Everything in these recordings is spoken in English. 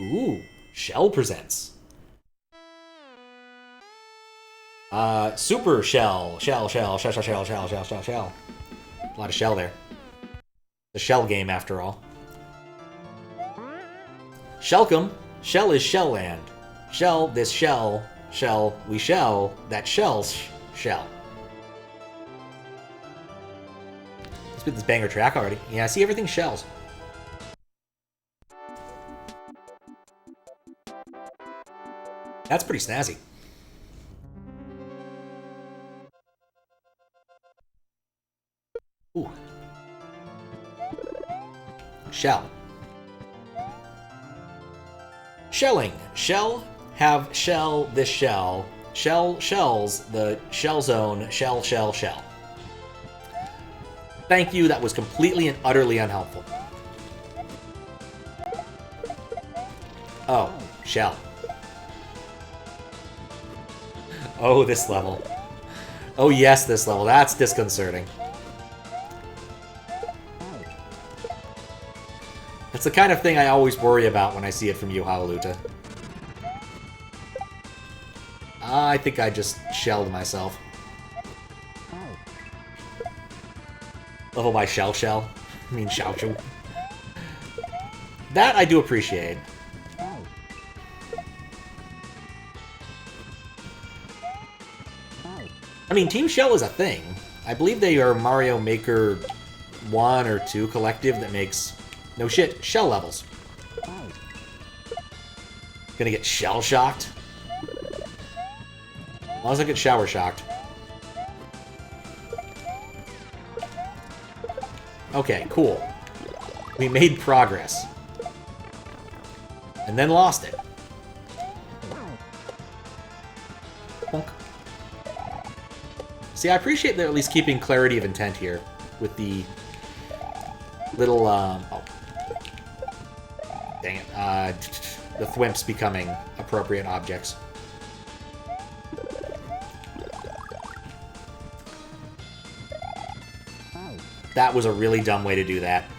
Ooh, Shell presents. Super shell. A lot of shell there. The shell game, after all. Shelcom. Shell is shell land. Shell, this shell. Shell, we shell. That shell's shell. Let's put this banger track already. Yeah, I see everything shells. That's pretty snazzy. Ooh. Shell. Shelling. Shell, have shell, this shell. Shell, shells, the shell zone, shell, shell, shell. Thank you, that was completely and utterly unhelpful. Oh, shell. Oh, this level. Oh yes, this level. That's disconcerting. It's the kind of thing I always worry about when I see it from you, Howluta. I think I just shelled myself. Level by shell shell. I mean shaoshao. That I do appreciate. I mean, Team Shell is a thing. I believe they are Mario Maker 1 or 2 collective that makes, no shit, shell levels. Gonna get shell shocked? As long as I get shower shocked. Okay, cool. We made progress. And then lost it. Bonk. See, I appreciate they're at least keeping clarity of intent here with the little, oh. Dang it. The thwimps becoming appropriate objects. That was a really dumb way to do that.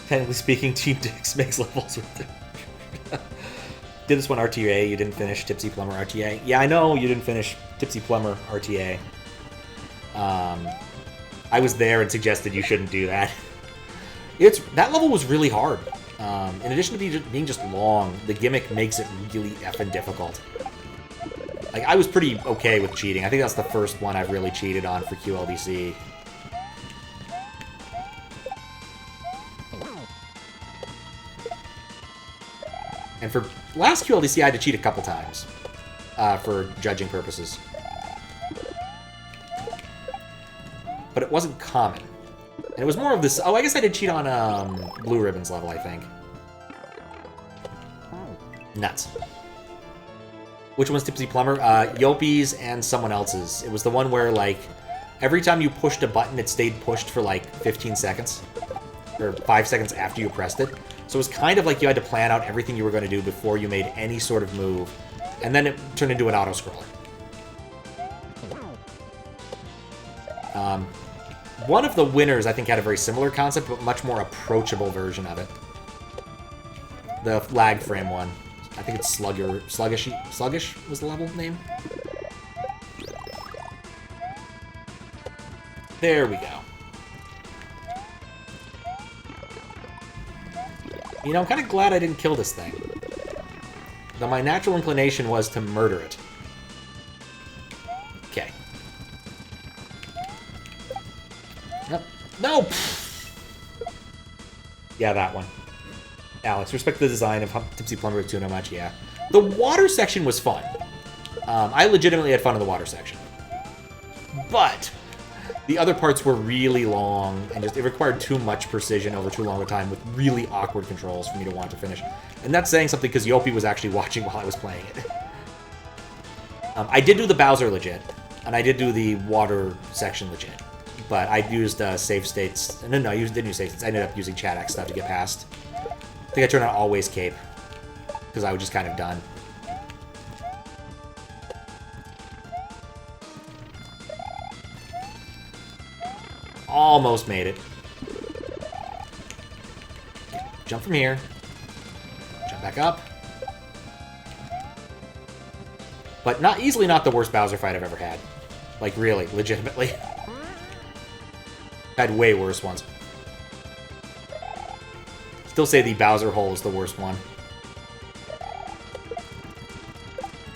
Technically speaking, Team Dix makes levels with it. Did this one RTA, you didn't finish Tipsy Plumber RTA. Yeah, I know you didn't finish Tipsy Plumber RTA. I was there and suggested you shouldn't do that. That level was really hard. In addition to being just long, the gimmick makes it really effing difficult. Like, I was pretty okay with cheating. I think that's the first one I've really cheated on for QLDC. And for last QLDC, I had to cheat a couple times for judging purposes. But it wasn't common. And it was more of this... Oh, I guess I did cheat on Blue Ribbon's level, I think. Nuts. Which one's Tipsy Plumber? Yopi's and someone else's. It was the one where, like, every time you pushed a button, it stayed pushed for, like, 15 seconds. Or 5 seconds after you pressed it. So it was kind of like you had to plan out everything you were going to do before you made any sort of move. And then it turned into an auto-scroller. One of the winners, I think, had a very similar concept, but much more approachable version of it. The lag frame one. I think it's Sluggish was the level name. There we go. You know, I'm kind of glad I didn't kill this thing. Though my natural inclination was to murder it. Okay. Nope. No! Yeah, that one. Alex, respect the design of Tipsy Plumber with Tuna much, yeah. The water section was fun. I legitimately had fun in the water section. But the other parts were really long, and just it required too much precision over too long a time with really awkward controls for me to want to finish. And that's saying something because Yopi was actually watching while I was playing it. I did do the Bowser legit, and I did do the water section legit. But I used save states. No, I didn't use save states. I ended up using Chat X stuff to get past. I think I turned on Always Cape, because I was just kind of done. Almost made it. jump from here. Jump back up. But easily not the worst Bowser fight I've ever had. Like, really, legitimately. Had way worse ones. Still say the Bowser hole is the worst one.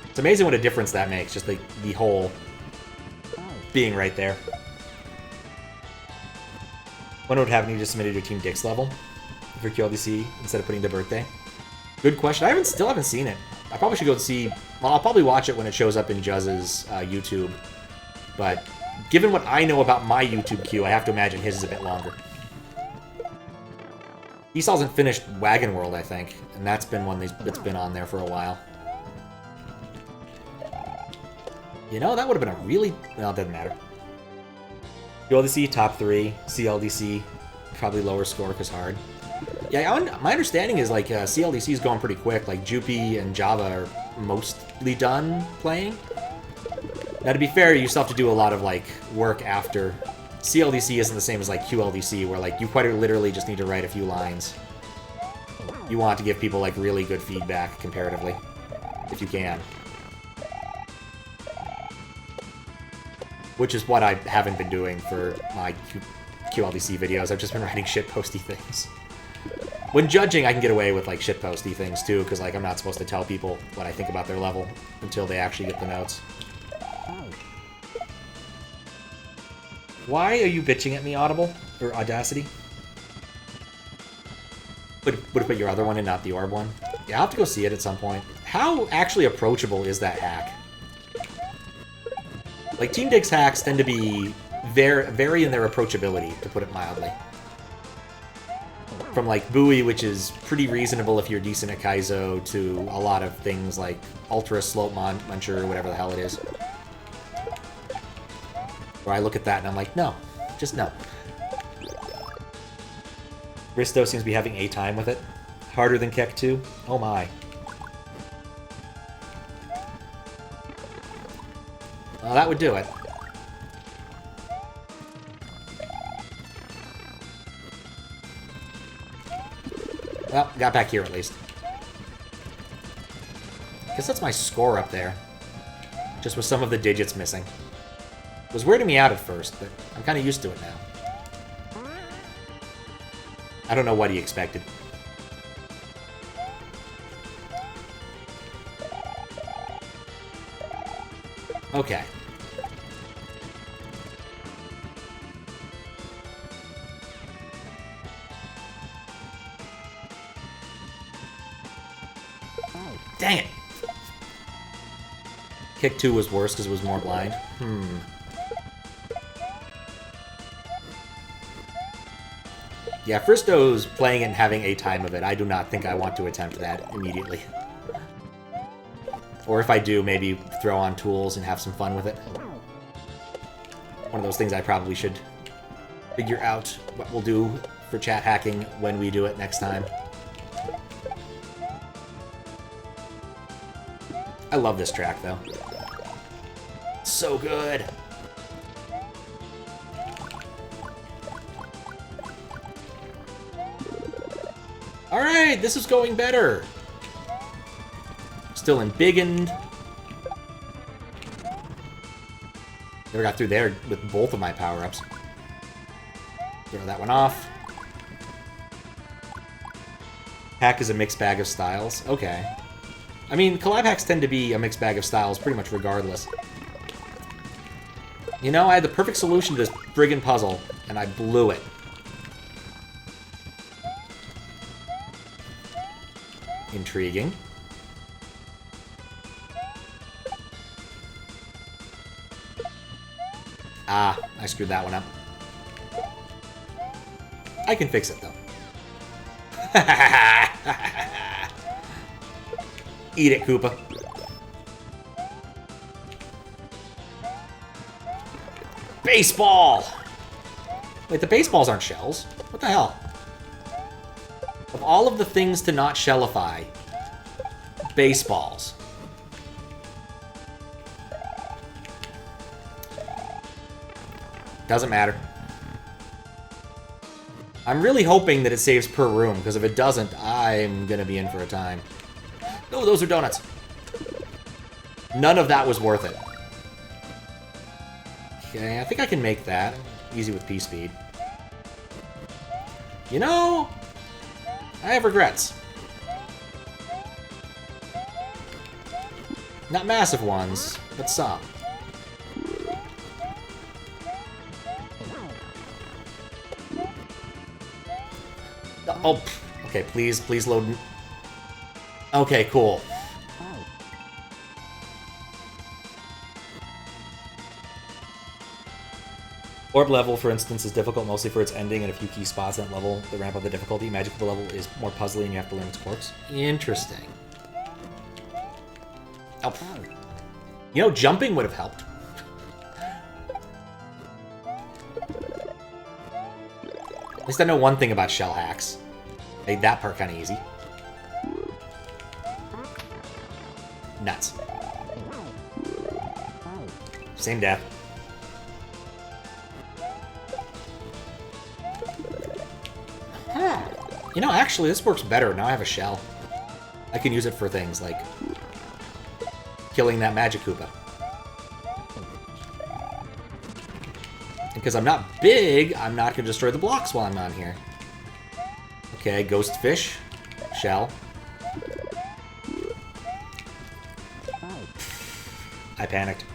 It's amazing what a difference that makes, just the hole being right there. Wonder what happened if you just submitted your Team Dix level for QLDC instead of putting the birthday. Good question. I still haven't seen it. I probably should go see... Well, I'll probably watch it when it shows up in Juzz's YouTube. But given what I know about my YouTube queue, I have to imagine his is a bit longer. He still hasn't finished Wagon World, I think. And that's been one that's been on there for a while. You know, that would have been a really... Well, it doesn't matter. QLDC, top 3. CLDC, probably lower score because hard. Yeah, my understanding is, like, CLDC is going pretty quick. Like, Jupy and Java are mostly done playing. Now, to be fair, you still have to do a lot of, like, work after. CLDC isn't the same as, like, QLDC, where, like, you quite literally just need to write a few lines. You want to give people, like, really good feedback, comparatively, if you can. Which is what I haven't been doing for my QLDC videos. I've just been writing shitposty things. When judging, I can get away with, like, shitposty things, too, because, like, I'm not supposed to tell people what I think about their level until they actually get the notes. Why are you bitching at me, Audible? Or Audacity? Would have put your other one and not the orb one? Yeah, I'll have to go see it at some point. How actually approachable is that hack? Like, Team Dix hacks tend to be vary in their approachability, to put it mildly. From, like, Buoy, which is pretty reasonable if you're decent at Kaizo, to a lot of things like Ultra Slope Muncher, or whatever the hell it is. Where I look at that and I'm like, no. Just no. Risto seems to be having a time with it. Harder than Keck 2? Oh my. Well, that would do it. Well, got back here at least. Guess that's my score up there. Just with some of the digits missing. It was weirding me out at first, but I'm kind of used to it now. I don't know what he expected. Okay. Dang it! Kick 2 was worse because it was more blind. Yeah, Fristo's playing it and having a time of it. I do not think I want to attempt that immediately. Or if I do, maybe throw on tools and have some fun with it. One of those things I probably should figure out what we'll do for chat hacking when we do it next time. I love this track, though. So good. Alright, this is going better. Still in Big End. Never got through there with both of my power-ups. Throw that one off. Hack is a mixed bag of styles. Okay. I mean, collab hacks tend to be a mixed bag of styles pretty much regardless. You know, I had the perfect solution to this friggin' puzzle, and I blew it. Intriguing. Ah, I screwed that one up. I can fix it, though. Eat it, Koopa. Baseball! Wait, the baseballs aren't shells. What the hell? Of all of the things to not shellify, baseballs. Doesn't matter. I'm really hoping that it saves per room, because if it doesn't, I'm gonna be in for a time. No, those are donuts. None of that was worth it. Okay, I think I can make that. Easy with P-Speed. You know, I have regrets. Not massive ones, but some. Oh, okay, please load. Okay, cool. Orb level, for instance, is difficult mostly for its ending and a few key spots in that level that ramp up the difficulty. Magical level is more puzzly and you have to learn its quirks. Interesting. Oh, you know, jumping would have helped. At least I know one thing about shell hacks. Made that part kind of easy. Nuts. Same death. Huh. You know, actually, this works better. Now I have a shell. I can use it for things like killing that Magic Koopa. And because I'm not big, I'm not going to destroy the blocks while I'm on here. Okay, Ghost Fish. Shell. I panicked.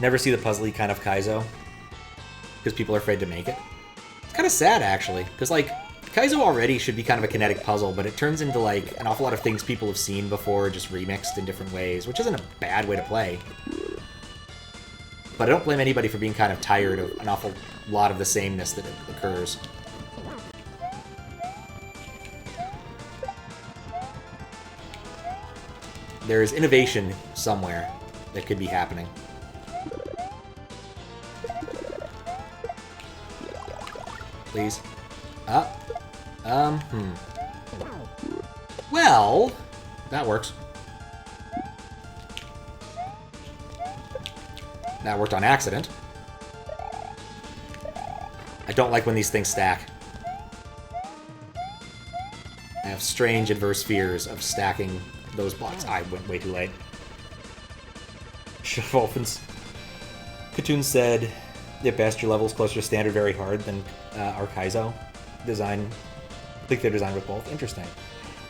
Never see the puzzly kind of Kaizo. Because people are afraid to make it. It's kind of sad, actually. Because, like, Kaizo already should be kind of a kinetic puzzle, but it turns into, like, an awful lot of things people have seen before, just remixed in different ways, which isn't a bad way to play. But I don't blame anybody for being kind of tired of an awful lot of the sameness that occurs. There is innovation somewhere that could be happening. Please. Well, that works. That worked on accident. I don't like when these things stack. I have strange adverse fears of stacking those blocks. I went way too late. Wolfens. Katoon said at best your level is closer to standard very hard than our Kaizo design. I think they're designed with both. Interesting.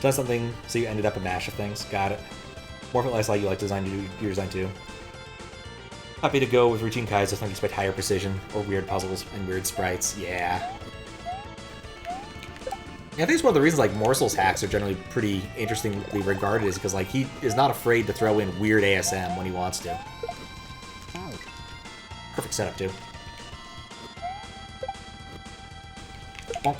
Done something so you ended up a mash of things. Got it. More or less like you like design to do your design too. Happy to go with routine Kaizo. I think you expect higher precision or weird puzzles and weird sprites. Yeah. Yeah, I think it's one of the reasons like Morsel's hacks are generally pretty interestingly regarded is because like he is not afraid to throw in weird ASM when he wants to. Perfect setup too. Bonk.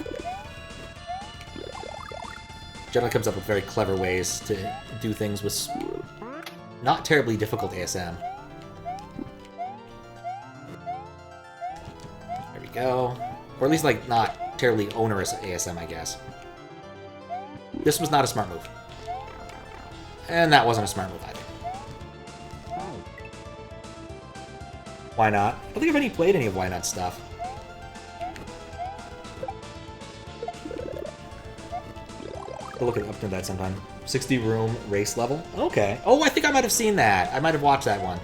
Generally comes up with very clever ways to do things with not terribly difficult ASM. There we go. Or at least like not terribly onerous ASM, I guess. This was not a smart move. And that wasn't a smart move either. Why not? I don't think I've any played any of Why Not stuff. I'll look up to that sometime. 60 room race level? Okay. Oh, I think I might have seen that. I might have watched that one.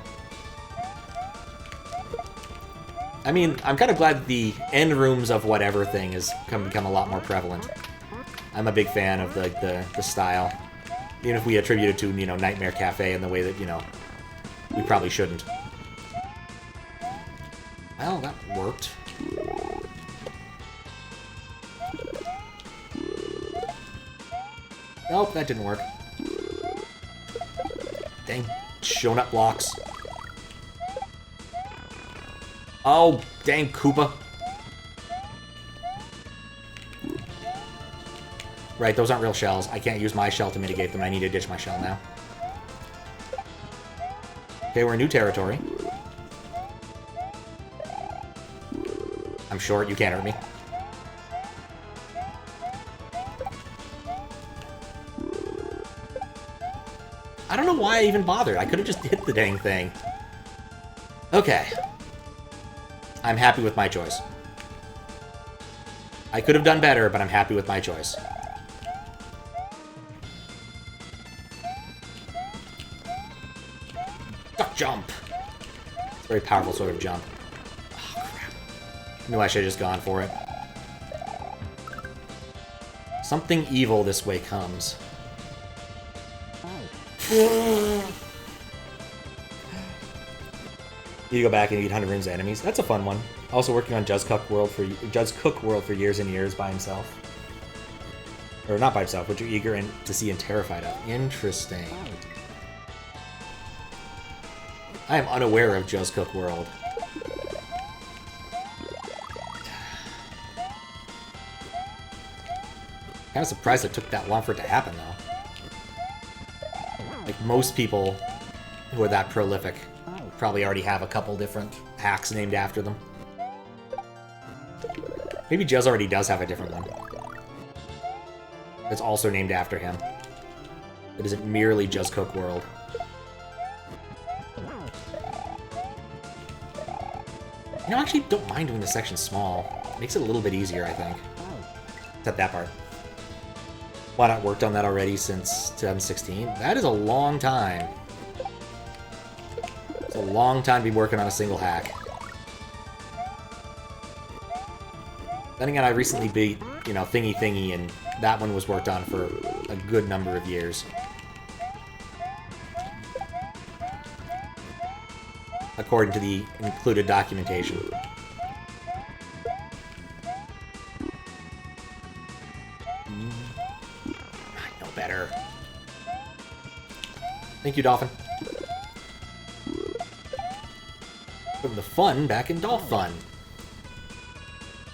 I mean, I'm kind of glad that the end rooms of whatever thing has become a lot more prevalent. I'm a big fan of the style. Even if we attribute it to, you know, Nightmare Cafe in the way that, you know, we probably shouldn't. Well, that worked. Nope, that didn't work. Dang, showing up blocks. Oh, dang, Koopa. Right, those aren't real shells. I can't use my shell to mitigate them. I need to ditch my shell now. Okay, we're in new territory. I'm short. You can't hurt me. I don't know why I even bothered. I could have just hit the dang thing. Okay. I'm happy with my choice. I could have done better, but I'm happy with my choice. Duck jump! It's a very powerful sort of jump. Oh, crap. I knew I should have just gone for it. Something evil this way comes. You go back and eat 100 rooms of enemies. That's a fun one. Also working on Jud's Cook World for years and years by himself. Or not by himself, which you're eager to see and terrified of. Interesting. I am unaware of Jud's Cook World. Kind of surprised it took that long for it to happen, though. Like, most people who are that prolific probably already have a couple different hacks named after them. Maybe Juz already does have a different one. That's also named after him. It isn't merely Juz Cook World. You know, I actually don't mind doing this section small. It makes it a little bit easier, I think. Except that part. Why not worked on that already since 2016? That is a long time. It's a long time to be working on a single hack. Then again, I recently beat, you know, Thingy Thingy, and that one was worked on for a good number of years. According to the included documentation. I know better. Thank you, Dolphin. Putting the fun back in Dolph Fun.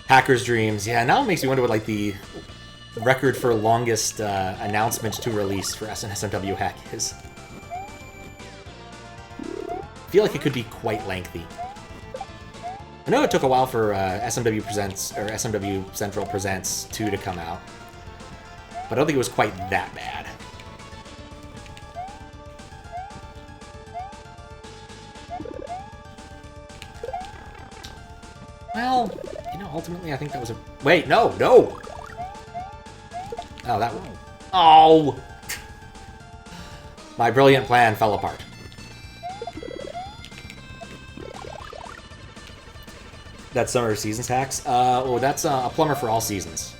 Hacker's Dreams. Yeah, now it makes me wonder what, like, the record for longest announcement to release for SNSMW hack is. I feel like it could be quite lengthy. I know it took a while for SMW Presents, or SMW Central Presents 2 to come out, but I don't think it was quite that bad. Well, you know, ultimately I think that was a... Wait, no, no! Oh, that one. Oh! My brilliant plan fell apart. That Summer Seasons hacks? Oh, that's a Plumber for All Seasons.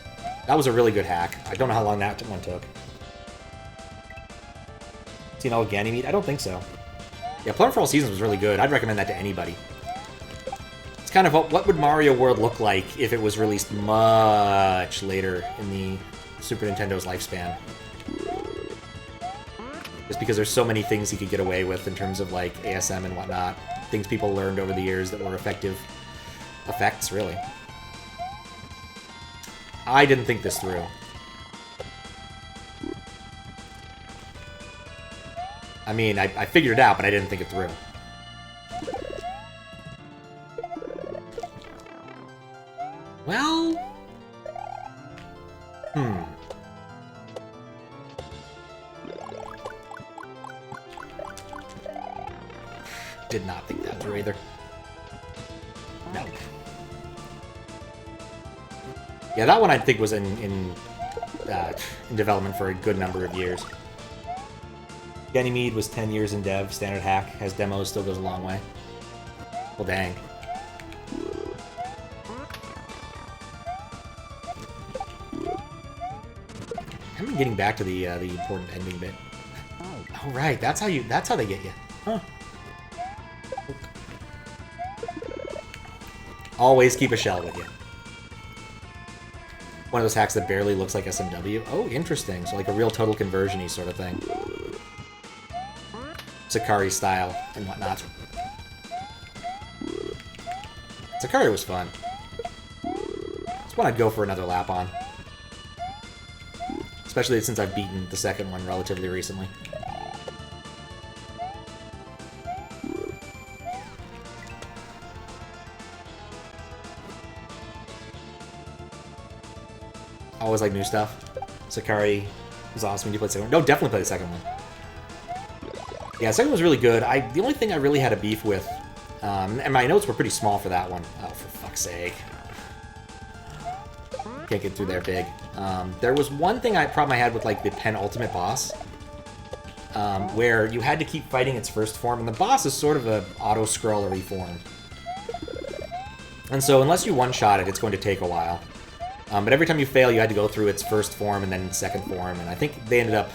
That was a really good hack. I don't know how long that one took. Seen all of Ganymede? I don't think so. Yeah, Plumber for All Seasons was really good. I'd recommend that to anybody. It's kind of what would Mario World look like if it was released much later in the Super Nintendo's lifespan. Just because there's so many things he could get away with in terms of, like, ASM and whatnot. Things people learned over the years that were effective effects, really. I didn't think this through. I mean, I figured it out, but I didn't think it through. Well... Did not think that through either. No. Yeah, that one I think was in development for a good number of years. Ganymede was 10 years in dev. Standard hack has demos, still goes a long way. Well, dang. I'm getting back to the important ending bit. Oh, right, that's how they get you. Huh. Always keep a shell with you. One of those hacks that barely looks like SMW. Oh, interesting. So like a real total conversion-y sort of thing. Sakari style and whatnot. Sakari was fun. It's one I'd go for another lap on. Especially since I've beaten the second one relatively recently. Always like new stuff. Sakari was awesome when you played the second one. No, definitely play the second one. Yeah, the second one was really good. The only thing I really had a beef with, and my notes were pretty small for that one. Oh, for fuck's sake. Can't get through there big. There was one problem I had with like the penultimate boss, where you had to keep fighting its first form, and the boss is sort of a auto-scrollery form. And so unless you one-shot it, it's going to take a while. But every time you fail, you had to go through its first form and then its second form, and I think they ended up,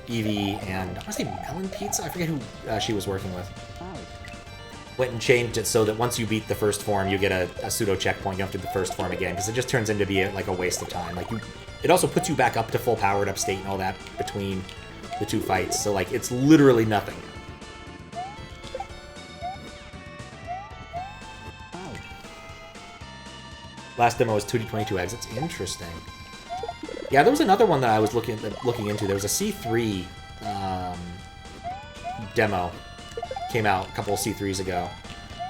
Evie and, I want to say Melon Pizza? I forget who she was working with. Went and changed it so that once you beat the first form, you get a pseudo checkpoint. You don't have to do the first form again, because it just turns into be like a waste of time. Like it also puts you back up to full powered up state and all that between the two fights. So like it's literally nothing. Last demo was 2D22 exits. Interesting. Yeah, there was another one that I was looking into. There was a C3 demo. Came out a couple of C3s ago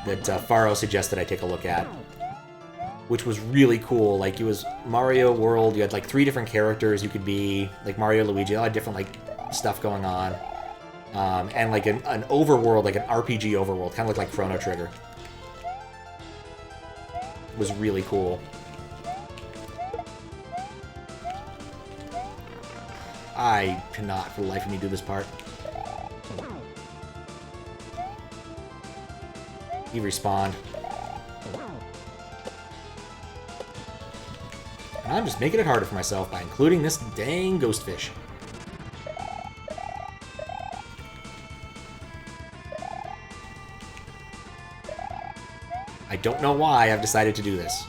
that Faro suggested I take a look at, which was really cool. Like, it was Mario World. You had like 3 different characters you could be, like Mario, Luigi, a lot of different like stuff going on, and like an overworld, like an RPG overworld, kind of like Chrono Trigger. It was really cool. I cannot for the life of me do this part. He respawned. And I'm just making it harder for myself by including this dang ghost fish. I don't know why I've decided to do this.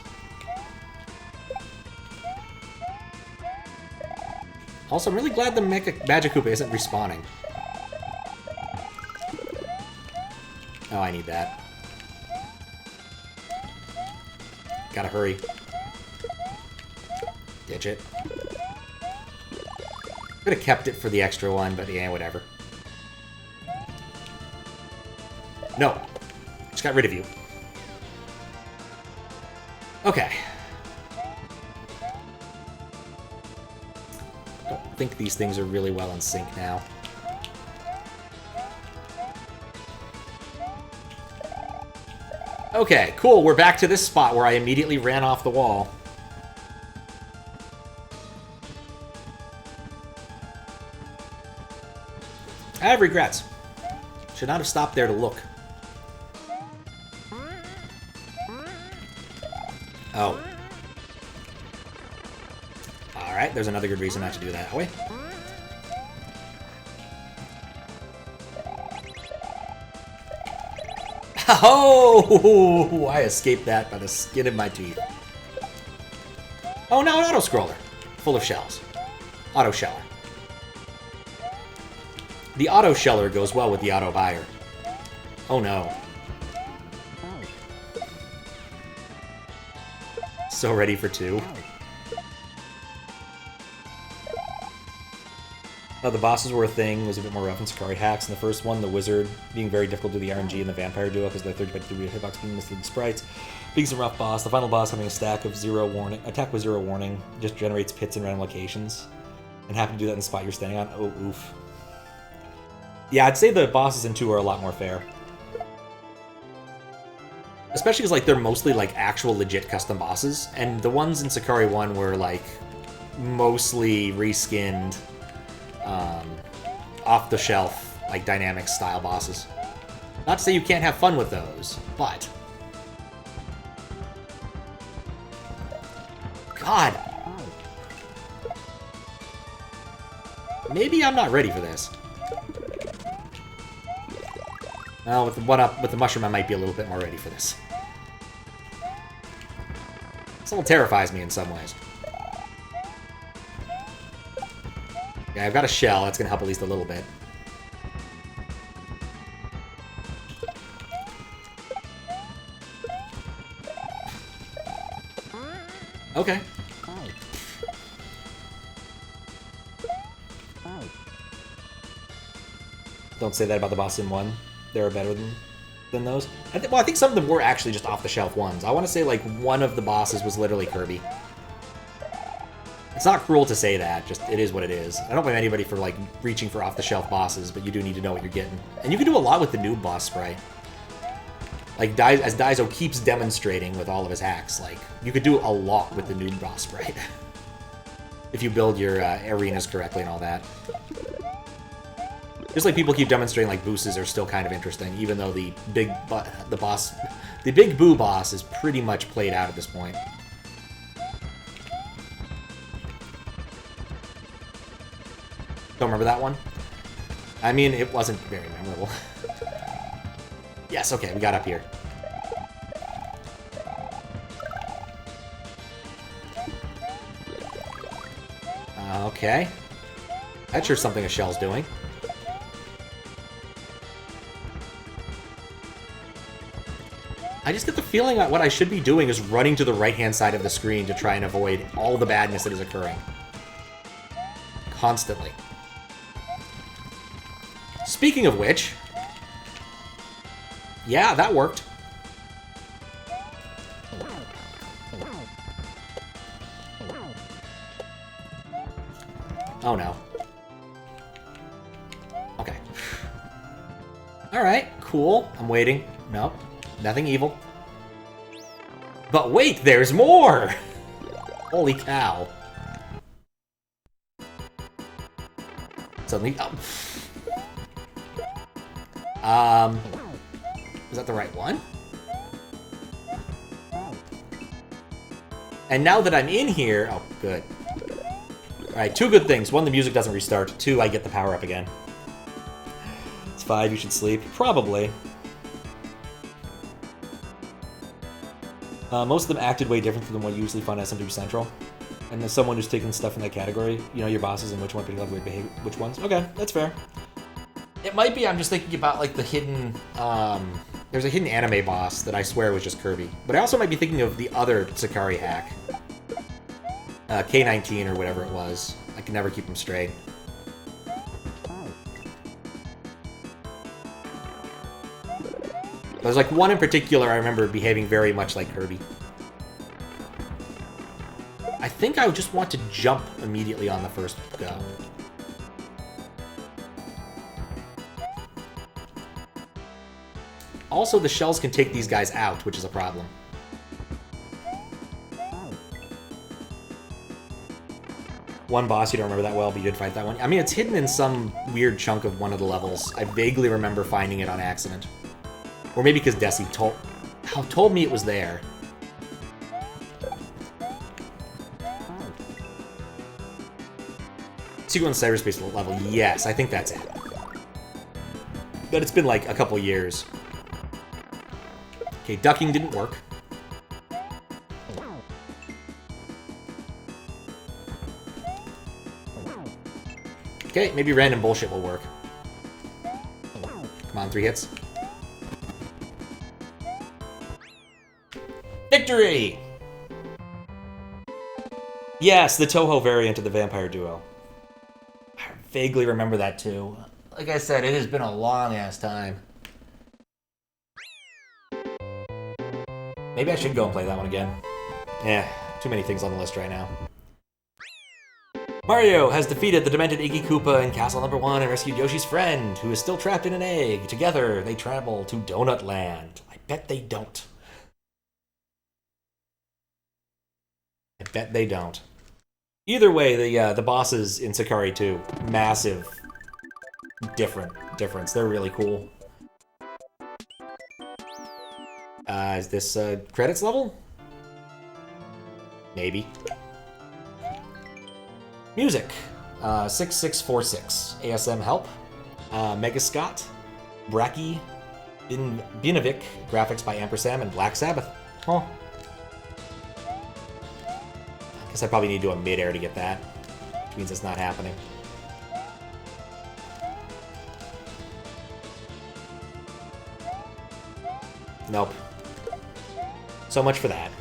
Also, I'm really glad the Magic Koopa isn't respawning. Oh, I need that. Gotta hurry. Ditch it. Could have kept it for the extra one, but yeah, whatever. No. Just got rid of you. Okay. Don't think these things are really well in sync now. Okay, cool. We're back to this spot where I immediately ran off the wall. I have regrets. Should not have stopped there to look. Oh. Alright, there's another good reason not to do that way. Oh! I escaped that by the skin of my teeth. Oh, now an auto-scroller. Full of shells. Auto-sheller. The auto-sheller goes well with the auto-buyer. Oh no. So ready for 2. The bosses were a thing. It was a bit more rough in Sakari hacks. In the first one, the wizard being very difficult to do the RNG and the vampire duo because they're 30-by-3 hitbox being misleading sprites. Being a rough boss. The final boss having a stack of 0 warning, attack with 0 warning, just generates pits in random locations, and happen to do that in the spot you're standing on. Oh, oof. Yeah, I'd say the bosses in 2 are a lot more fair. Especially because like they're mostly like actual legit custom bosses, and the ones in Sakari 1 were like mostly reskinned, off-the-shelf, like dynamic style bosses. Not to say you can't have fun with those, but God, maybe I'm not ready for this. Well, with the mushroom, I might be a little bit more ready for this. This little terrifies me in some ways. Yeah, I've got a shell. That's going to help at least a little bit. Okay. Don't say that about the boss in 1. They're better than those. Well, I think some of them were actually just off-the-shelf ones. I want to say, like, one of the bosses was literally Kirby. It's not cruel to say that, just it is what it is. I don't blame anybody for, like, reaching for off-the-shelf bosses, but you do need to know what you're getting. And you can do a lot with the noob boss sprite. Like, as Daizo keeps demonstrating with all of his hacks, like, you could do a lot with the noob boss sprite. If you build your arenas correctly and all that. Just like people keep demonstrating, like, boosters are still kind of interesting, even though the big boo boss is pretty much played out at this point. Don't remember that one? I mean, it wasn't very memorable. Yes, okay, we got up here. Okay. That's sure something a shell's doing. I just get the feeling that what I should be doing is running to the right-hand side of the screen to try and avoid all the badness that is occurring. Constantly. Speaking of which... Yeah, that worked. Oh no. Okay. Alright, cool. I'm waiting. Nope. Nothing evil. But wait, there's more! Holy cow. Suddenly... Oh. Is that the right one? And now that I'm in here... Oh, good. Alright, two good things. One, the music doesn't restart. Two, I get the power up again. It's 5, you should sleep. Probably. Most of them acted way different than what you usually find at SMW Central. And as someone who's taken stuff in that category, you know your bosses and which one particularly weird behavior, which ones. Okay, that's fair. It might be I'm just thinking about like the hidden, there's a hidden anime boss that I swear was just Kirby. But I also might be thinking of the other Sakari hack. K19 or whatever it was. I can never keep them straight. There's like one in particular I remember behaving very much like Kirby. I think I would just want to jump immediately on the first go. Also, the shells can take these guys out, which is a problem. One boss you don't remember that well, but you did fight that one. I mean, it's hidden in some weird chunk of one of the levels. I vaguely remember finding it on accident. Or maybe because Desi told me it was there. Secret in cyberspace level, yes, I think that's it. But it's been like a couple years. Okay, ducking didn't work. Okay, maybe random bullshit will work. Come on, 3 hits. Victory! Yes, the Toho variant of the Vampire Duo. I vaguely remember that too. Like I said, it has been a long-ass time. Maybe I should go and play that one again. Yeah, too many things on the list right now. Mario has defeated the demented Iggy Koopa in Castle Number 1 and rescued Yoshi's friend, who is still trapped in an egg. Together, they travel to Donut Land. I bet they don't. I bet they don't. Either way, the bosses in Sakari 2, massive difference. They're really cool. Is this credits level? Maybe. Music. 6646. ASM Help. Mega Scott. Bracky. Binovic. Graphics by Ampersand and Black Sabbath. Huh. I guess I probably need to do a mid-air to get that. Which means it's not happening. Nope. So much for that.